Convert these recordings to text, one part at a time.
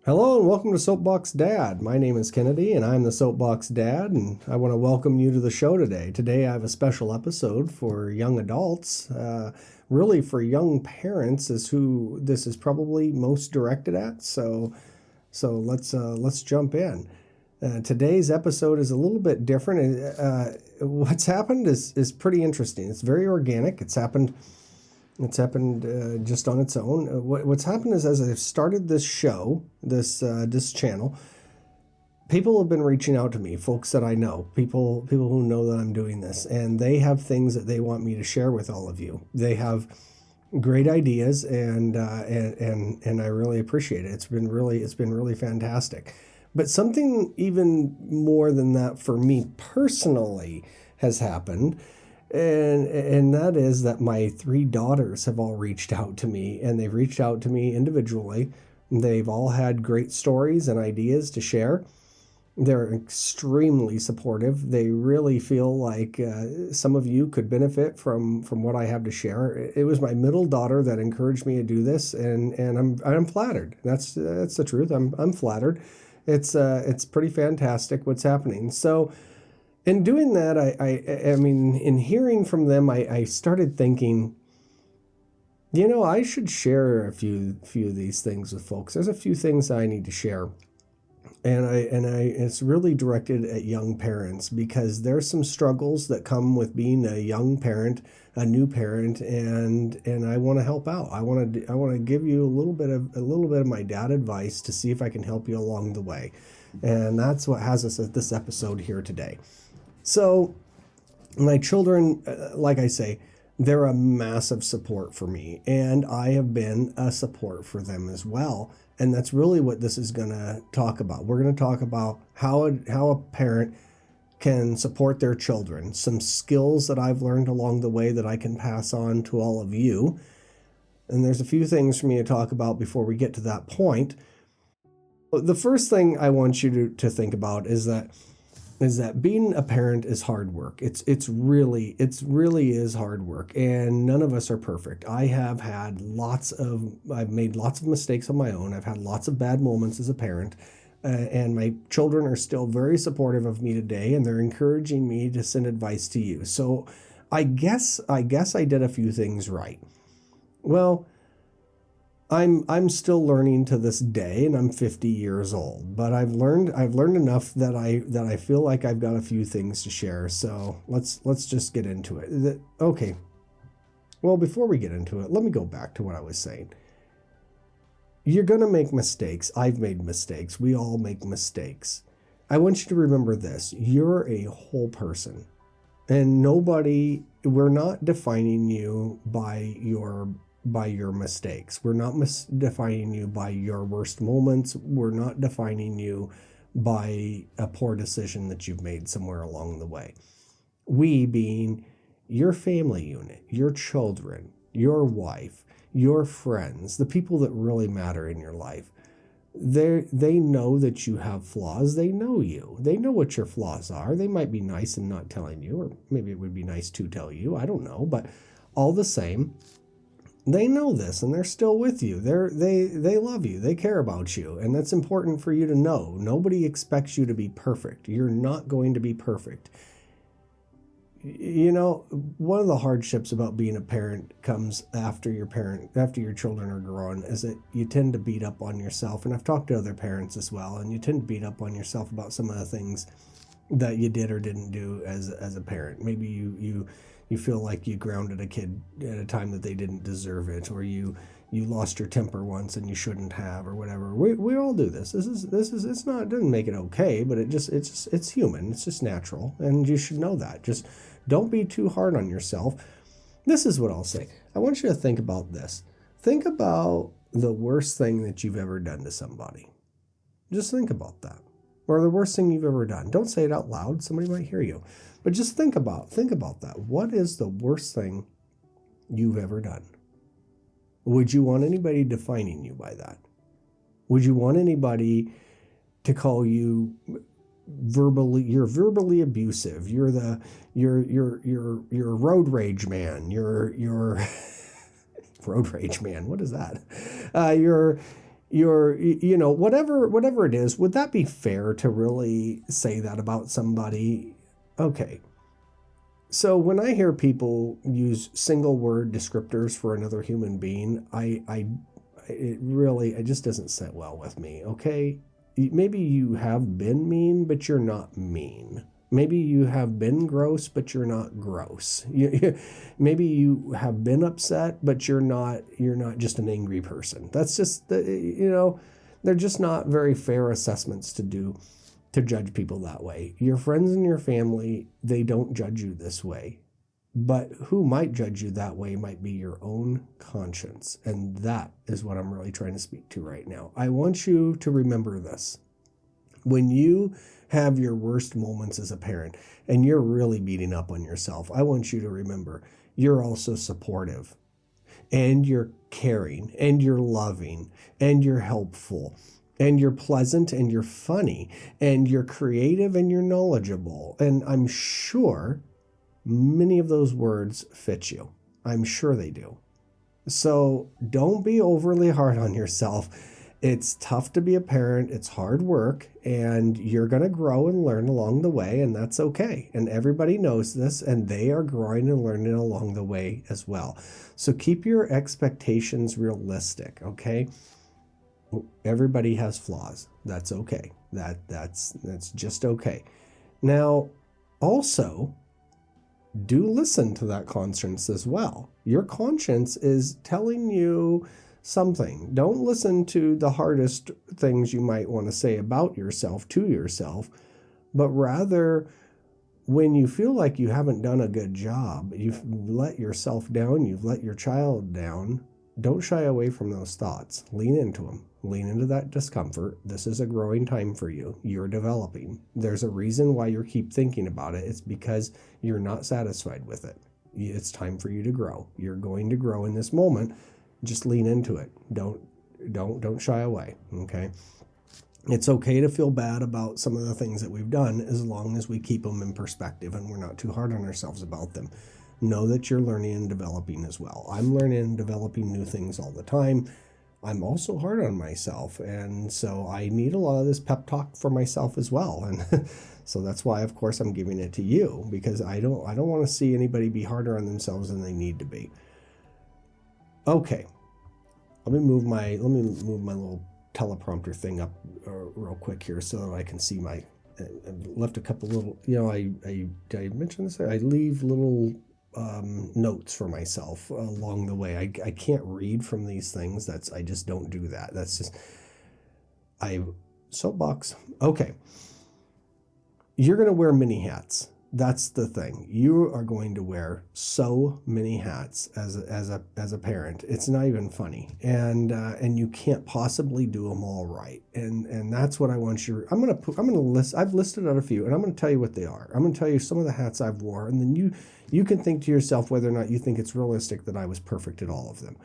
Hello and welcome to Soapbox Dad. My name is Kennedy and I'm the Soapbox Dad, and I want to welcome you to the show today. Today I have a special episode for young adults. Really for young parents is who this is probably most directed at. So let's jump in. Today's episode is a little bit different. What's happened is pretty interesting. It's very organic. It's happened just on its own. What's happened is, as I've started this show, this channel, people have been reaching out to me, folks that I know, people who know that I'm doing this, and they have things that they want me to share with all of you. They have great ideas, and I really appreciate it. It's been really fantastic. But something even more than that for me personally has happened, and that is that my three daughters have all reached out to me, and they've reached out to me individually. They've all had great stories and ideas to share. They're extremely supportive. They really feel like some of you could benefit from what I have to share. It was my middle daughter that encouraged me to do this, and I'm flattered. That's the truth. I'm flattered. It's pretty fantastic what's happening. So in doing that, I mean, in hearing from them, I started thinking, I should share a few of these things with folks. There's a few things I need to share, and it's really directed at young parents because there's some struggles that come with being a young parent, a new parent, and I want to help out. I want to give you a little bit of my dad advice to see if I can help you along the way, and that's what has us at this episode here today. So, my children, like I say, they're a massive support for me, and I have been a support for them as well. And that's really what this is going to talk about. We're going to talk about how a parent can support their children, some skills that I've learned along the way that I can pass on to all of you. And there's a few things for me to talk about before we get to that point. The first thing I want you to think about is that being a parent is hard work. It's really is hard work, and none of us are perfect. I've made lots of mistakes on my own. I've had lots of bad moments as a parent, and my children are still very supportive of me today, and they're encouraging me to send advice to you. So I guess I did a few things right. Well, I'm still learning to this day, and I'm 50 years old. But I've learned enough that I feel like I've got a few things to share. So let's just get into it. Okay. Well, before we get into it, let me go back to what I was saying. You're gonna make mistakes. I've made mistakes. We all make mistakes. I want you to remember this. You're a whole person, and we're not defining you by your mistakes. We're not defining you by your worst moments. We're not defining you by a poor decision that you've made somewhere along the way. We being your family unit, your children, your wife, your friends, the people that really matter in your life. They know that you have flaws. They know you. They know what your flaws are. They might be nice in not telling you, or maybe it would be nice to tell you. I don't know, but all the same, they know this, and they're still with you. They love you. They care about you, and that's important for you to know. Nobody expects you to be perfect. You're not going to be perfect. One of the hardships about being a parent comes after your children are grown, is that you tend to beat up on yourself. And I've talked to other parents as well, and you tend to beat up on yourself about some of the things that you did or didn't do as a parent. Maybe you feel like you grounded a kid at a time that they didn't deserve it, or you lost your temper once and you shouldn't have, or whatever. We all do this. It doesn't make it okay, but it's human. It's just natural, and you should know that. Just don't be too hard on yourself. This is what I'll say. I want you to think about this. Think about the worst thing that you've ever done to somebody. Just think about that. Or the worst thing you've ever done. Don't say it out loud. Somebody might hear you. But just think about that. What is the worst thing you've ever done? Would you want anybody defining you by that? Would you want anybody to call you you're verbally abusive? You're road rage man. You're road rage man. What is that? whatever it is, would that be fair to really say that about somebody? Okay. So when I hear people use single word descriptors for another human being, it just doesn't sit well with me. Okay. Maybe you have been mean, but you're not mean. Maybe you have been gross, but you're not gross. Maybe you have been upset, but you're not just an angry person. That's just they're just not very fair assessments to do, to judge people that way. Your friends and your family, they don't judge you this way. But who might judge you that way might be your own conscience. And that is what I'm really trying to speak to right now. I want you to remember this. When you have your worst moments as a parent and you're really beating up on yourself, I want you to remember you're also supportive and you're caring and you're loving and you're helpful and you're pleasant and you're funny and you're creative and you're knowledgeable. And I'm sure many of those words fit you. I'm sure they do. So don't be overly hard on yourself. It's tough to be a parent. It's hard work, and you're going to grow and learn along the way, and that's okay. And everybody knows this, and they are growing and learning along the way as well. So keep your expectations realistic, okay? Everybody has flaws. That's okay. That's just okay. Now, also, do listen to that conscience as well. Your conscience is telling you something. Don't listen to the hardest things you might want to say about yourself to yourself, but rather when you feel like you haven't done a good job, you've let yourself down, you've let your child down, don't shy away from those thoughts. Lean into them. Lean into that discomfort. This is a growing time for you. You're developing. There's a reason why you keep thinking about it. It's because you're not satisfied with it. It's time for you to grow. You're going to grow in this moment. Just lean into it. Don't shy away. Okay. It's okay to feel bad about some of the things that we've done as long as we keep them in perspective and we're not too hard on ourselves about them. Know that you're learning and developing as well. I'm learning and developing new things all the time. I'm also hard on myself, and so I need a lot of this pep talk for myself as well. And so that's why, of course, I'm giving it to you, because I don't want to see anybody be harder on themselves than they need to be. Okay, let me move my little teleprompter thing up real quick here so that I can see my. I left a couple little. I mentioned this. I leave little notes for myself along the way. I can't read from these things. I just don't do that. That's just soapbox. Okay. You're going to wear many hats. That's the thing. You are going to wear so many hats as a parent. It's not even funny, and you can't possibly do them all right. And that's what I want you. I'm gonna list. I've listed out a few, and I'm gonna tell you what they are. I'm gonna tell you some of the hats I've worn, and then you can think to yourself whether or not you think it's realistic that I was perfect at all of them.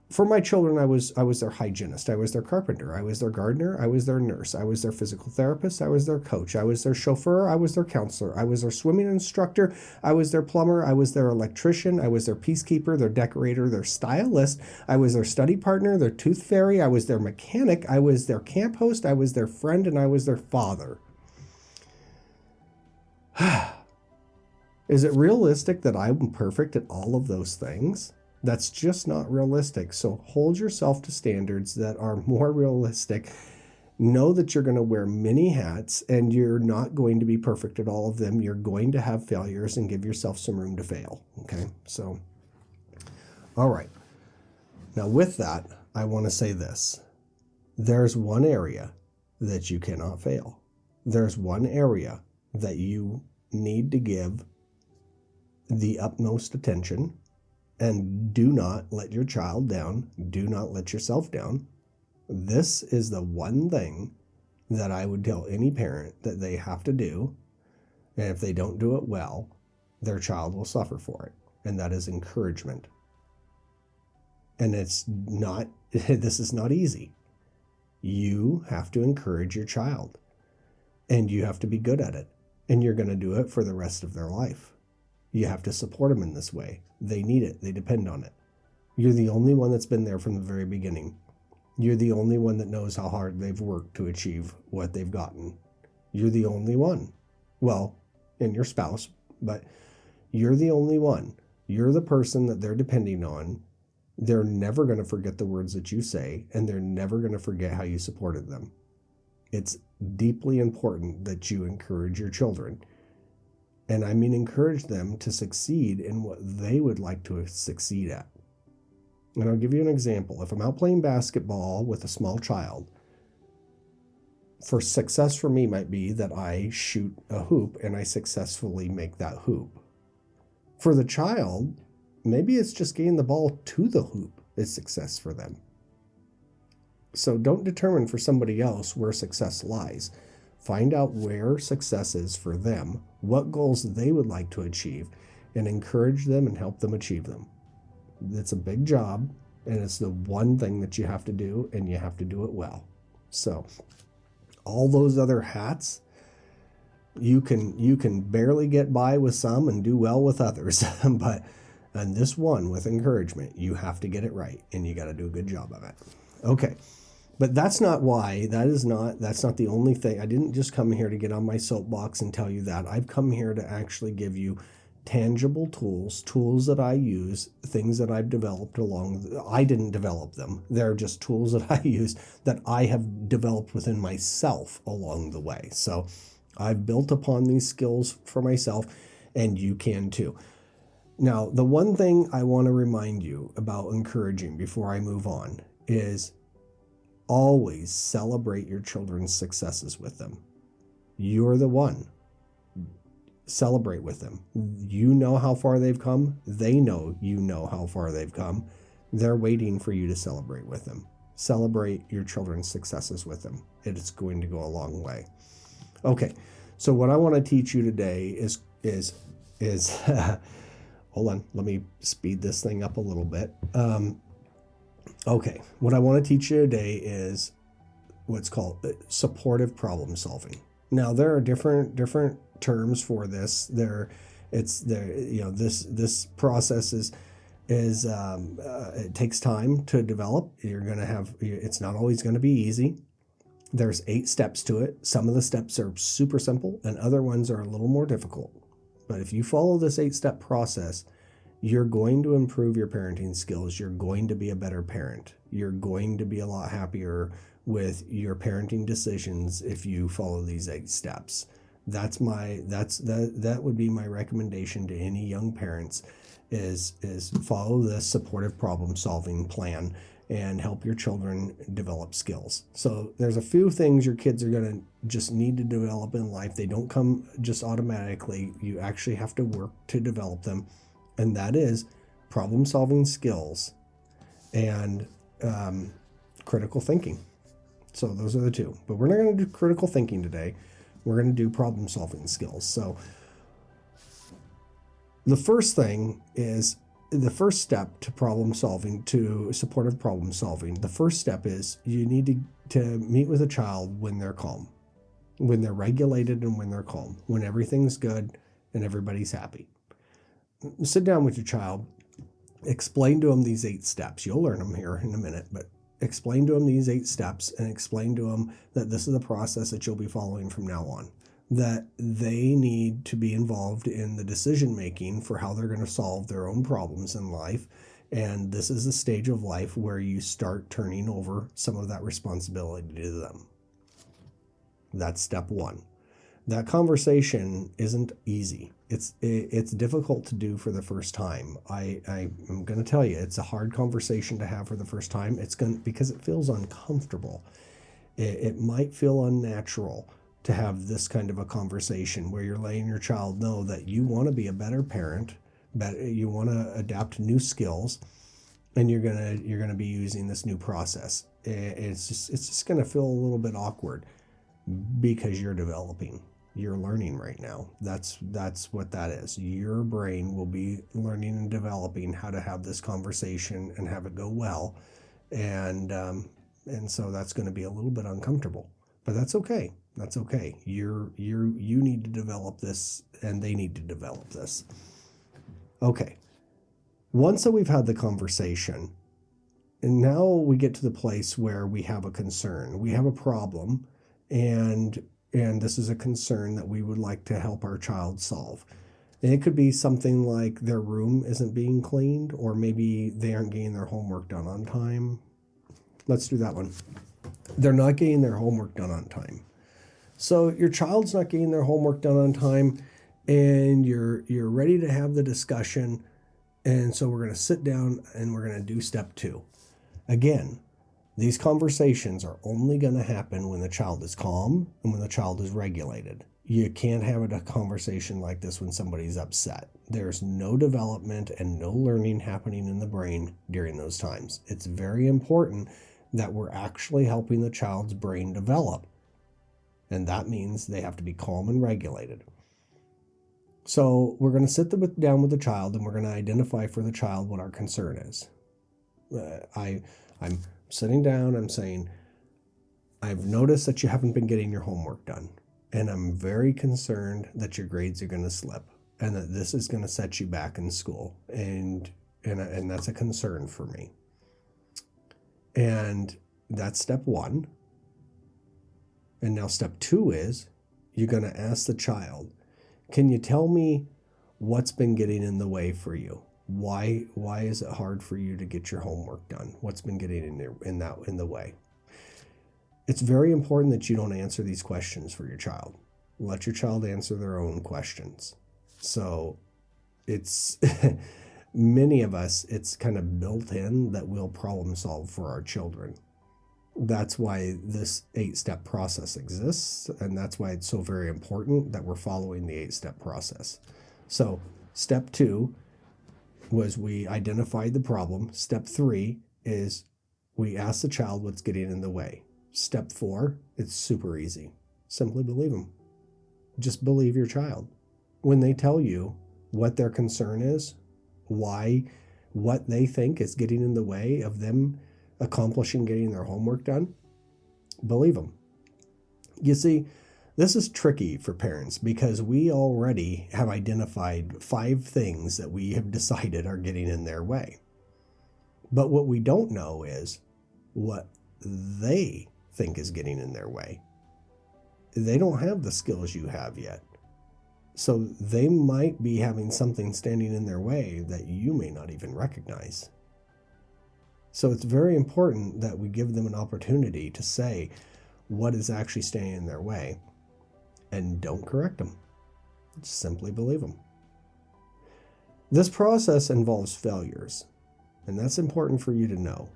For my children, I was their hygienist, I was their carpenter, I was their gardener, I was their nurse, I was their physical therapist, I was their coach, I was their chauffeur, I was their counselor, I was their swimming instructor, I was their plumber, I was their electrician, I was their peacekeeper, their decorator, their stylist, I was their study partner, their tooth fairy, I was their mechanic, I was their camp host, I was their friend, and I was their father. Is it realistic that I'm perfect at all of those things? That's just not realistic. So hold yourself to standards that are more realistic. Know that you're going to wear many hats and you're not going to be perfect at all of them. You're going to have failures, and give yourself some room to fail. Okay. So, all right. Now with that, I want to say this. There's one area that you cannot fail. There's one area that you need to give the utmost attention. And do not let your child down. Do not let yourself down. This is the one thing that I would tell any parent that they have to do. And if they don't do it well, their child will suffer for it. And that is encouragement. And this is not easy. You have to encourage your child. And you have to be good at it. And you're going to do it for the rest of their life. You have to support them in this way. They need it. They depend on it. You're the only one that's been there from the very beginning. You're the only one that knows how hard they've worked to achieve what they've gotten. You're the only one. Well, and your spouse, but you're the only one. You're the person that they're depending on. They're never going to forget the words that you say, and they're never going to forget how you supported them. It's deeply important that you encourage your children. And I mean encourage them to succeed in what they would like to succeed at. And I'll give you an example. If I'm out playing basketball with a small child, for success for me might be that I shoot a hoop and I successfully make that hoop. For the child, maybe it's just getting the ball to the hoop is success for them. So don't determine for somebody else where success lies. Find out where success is for them, what goals they would like to achieve, and encourage them and help them achieve them. It's a big job, and it's the one thing that you have to do, and you have to do it well. So all those other hats, you can barely get by with some and do well with others. But on this one, with encouragement, you have to get it right, and you got to do a good job of it. Okay. But that's not why. That's not the only thing. I didn't just come here to get on my soapbox and tell you that. I've come here to actually give you tangible tools that I use, things that I've developed I didn't develop them. They're just tools that I use that I have developed within myself along the way. So I've built upon these skills for myself, and you can too. Now, the one thing I want to remind you about encouraging before I move on is always celebrate your children's successes with them. You're the one. Celebrate with them. You know how far they've come. They know you know how far they've come. They're waiting for you to celebrate with them. Celebrate your children's successes with them. It's going to go a long way. Okay, so what I want to teach you today is hold on, let me speed this thing up a little bit. Okay, what I want to teach you today is what's called supportive problem solving. Now there are different terms for this. This process is it takes time to develop. It's not always going to be easy. There's 8 steps to it. Some of the steps are super simple, and other ones are a little more difficult. But if you follow this 8-step process, you're going to improve your parenting skills. You're going to be a better parent. You're going to be a lot happier with your parenting decisions if you follow these 8 steps. That would be my recommendation to any young parents is follow this supportive problem solving plan and help your children develop skills. So there's a few things your kids are going to just need to develop in life. They don't come just automatically. You actually have to work to develop them. And that is problem solving skills and critical thinking. So those are the 2. But we're not going to do critical thinking today. We're going to do problem solving skills. So the first thing is the first step to problem solving, to supportive problem solving. The first step is you need to meet with a child when they're calm, when they're regulated and when they're calm, when everything's good and everybody's happy. Sit down with your child, explain to them these 8 steps. You'll learn them here in a minute, but explain to them these 8 steps and explain to them that this is the process that you'll be following from now on, that they need to be involved in the decision making for how they're going to solve their own problems in life. And this is the stage of life where you start turning over some of that responsibility to them. That's step 1. That conversation isn't easy. It's difficult to do for the first time. I'm going to tell you, it's a hard conversation to have for the first time. Because it feels uncomfortable. It might feel unnatural to have this kind of a conversation where you're letting your child know that you want to be a better parent, you want to adapt new skills, and you're gonna be using this new process. It's just going to feel a little bit awkward because you're developing. You're learning right now. That's what that is. Your brain will be learning and developing how to have this conversation and have it go well, and so that's going to be a little bit uncomfortable, but that's okay. That's okay. You need to develop this, and they need to develop this. Okay. Once that we've had the conversation, And now we get to the place where we have a concern, we have a problem, and this is a concern that we would like to help our child solve. And it could be something like their room isn't being cleaned, or maybe they aren't getting their homework done on time. Let's do that one. They're not getting their homework done on time. So your child's not getting their homework done on time, and you're ready to have the discussion. And so we're going to sit down and we're going to do step 2. Again, these conversations are only going to happen when the child is calm and when the child is regulated. You can't have a conversation like this when somebody's upset. There's no development and no learning happening in the brain during those times. It's very important that we're actually helping the child's brain develop. And that means they have to be calm and regulated. So we're going to sit down with the child and we're going to identify for the child what our concern is. I'm sitting down, I'm saying, I've noticed that you haven't been getting your homework done. And I'm very concerned that your grades are going to slip and that this is going to set you back in school. And that's a concern for me. And that's step 1. And now step 2 is you're going to ask the child, can you tell me what's been getting in the way for you? Why is it hard for you to get your homework done? What's been getting in the way? It's very important that you don't answer these questions for your child. Let your child answer their own questions. So it's many of us, it's kind of built in that we'll problem solve for our children. That's why this 8-step process exists, and that's why it's so very important that we're following the 8-step process. So step 2 was we identified the problem. Step 3 is we ask the child what's getting in the way. Step 4, it's super easy. Simply believe them. Just believe your child. When they tell you what their concern is, what they think is getting in the way of them accomplishing getting their homework done, believe them. You see, this is tricky for parents because we already have identified 5 things that we have decided are getting in their way. But what we don't know is what they think is getting in their way. They don't have the skills you have yet. So they might be having something standing in their way that you may not even recognize. So it's very important that we give them an opportunity to say what is actually standing in their way, and don't correct them. Just simply believe them. This process involves failures, and that's important for you to know.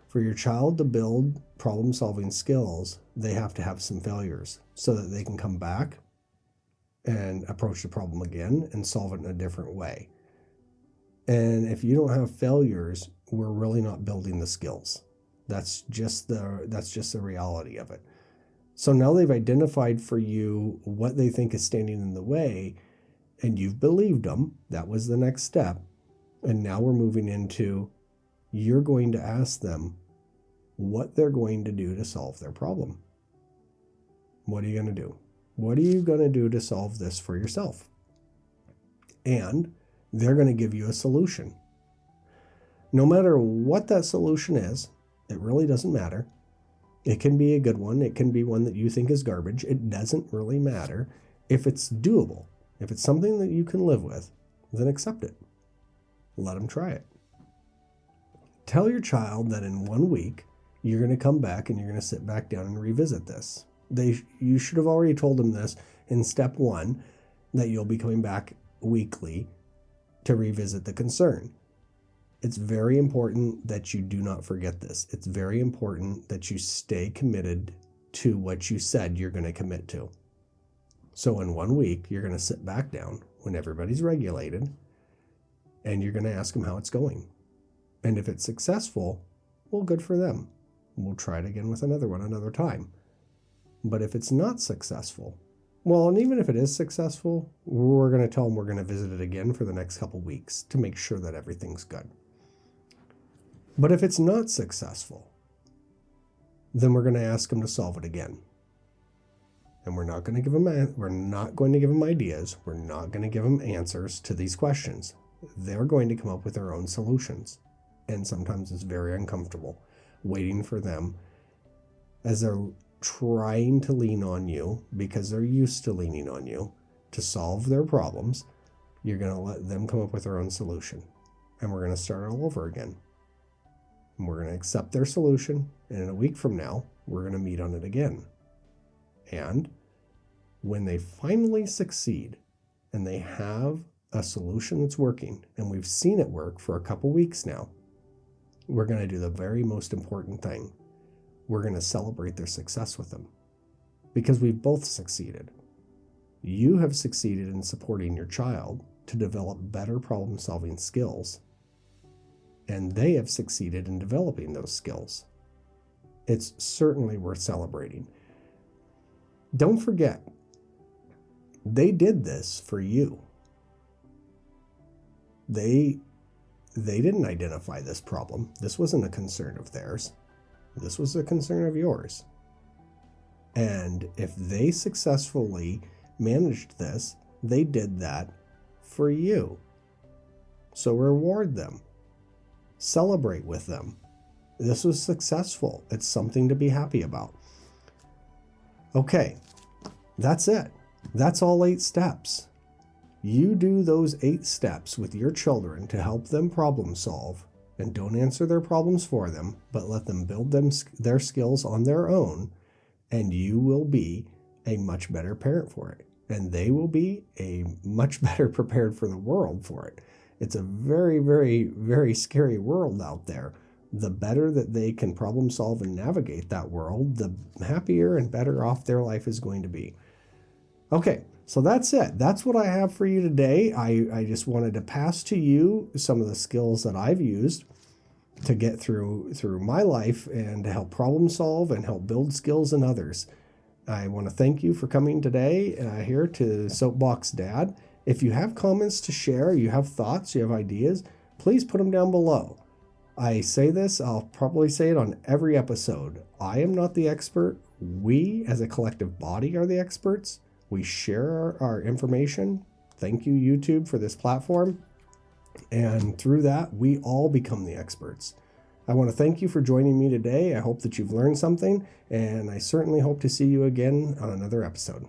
For your child to build problem-solving skills, they have to have some failures so that they can come back and approach the problem again and solve it in a different way. And if you don't have failures, we're really not building the skills. That's just the reality of it. So now they've identified for you what they think is standing in the way, and you've believed them. That was the next step. And now we're moving into, you're going to ask them what they're going to do to solve their problem. What are you going to do? What are you going to do to solve this for yourself? And they're going to give you a solution. No matter what that solution is, it really doesn't matter. It can be a good one. It can be one that you think is garbage. It doesn't really matter. If it's doable, if it's something that you can live with, then accept it. Let them try it. Tell your child that in 1 week, you're going to come back and you're going to sit back down and revisit this. You should have already told them this in step 1, that you'll be coming back weekly to revisit the concern. It's very important that you do not forget this. It's very important that you stay committed to what you said you're going to commit to. So in 1 week, you're going to sit back down when everybody's regulated, and you're going to ask them how it's going. And if it's successful, well, good for them. We'll try it again with another one another time. But if it's not successful, well, and even if it is successful, we're going to tell them we're going to visit it again for the next couple weeks to make sure that everything's good. But if it's not successful, then we're going to ask them to solve it again. And we're not going to give them ideas. We're not going to give them answers to these questions. They're going to come up with their own solutions. And sometimes it's very uncomfortable waiting for them as they're trying to lean on you because they're used to leaning on you to solve their problems. You're going to let them come up with their own solution. And we're going to start all over again. And we're going to accept their solution. And in a week from now, we're going to meet on it again. And when they finally succeed and they have a solution that's working, and we've seen it work for a couple weeks now, we're going to do the very most important thing. We're going to celebrate their success with them because we've both succeeded. You have succeeded in supporting your child to develop better problem-solving skills, and they have succeeded in developing those skills. It's certainly worth celebrating. Don't forget, they did this for you. They didn't identify this problem. This wasn't a concern of theirs. This was a concern of yours. And if they successfully managed this, they did that for you. So reward them. Celebrate with them. This was successful. It's something to be happy about. Okay, that's it. That's all 8 steps. You do those 8 steps with your children to help them problem solve, and don't answer their problems for them, but let them build their skills on their own, and you will be a much better parent for it. And they will be a much better prepared for the world for it. It's a very, very, very scary world out there. The better that they can problem solve and navigate that world, the happier and better off their life is going to be. Okay, so that's it. That's what I have for you today. I just wanted to pass to you some of the skills that I've used to get through my life and to help problem solve and help build skills in others. I want to thank you for coming today here to Soapbox Dad. If you have comments to share, you have thoughts, you have ideas, please put them down below. I say this, I'll probably say it on every episode. I am not the expert. We, as a collective body, are the experts. We share our information. Thank you, YouTube, for this platform. And through that, we all become the experts. I want to thank you for joining me today. I hope that you've learned something, and I certainly hope to see you again on another episode.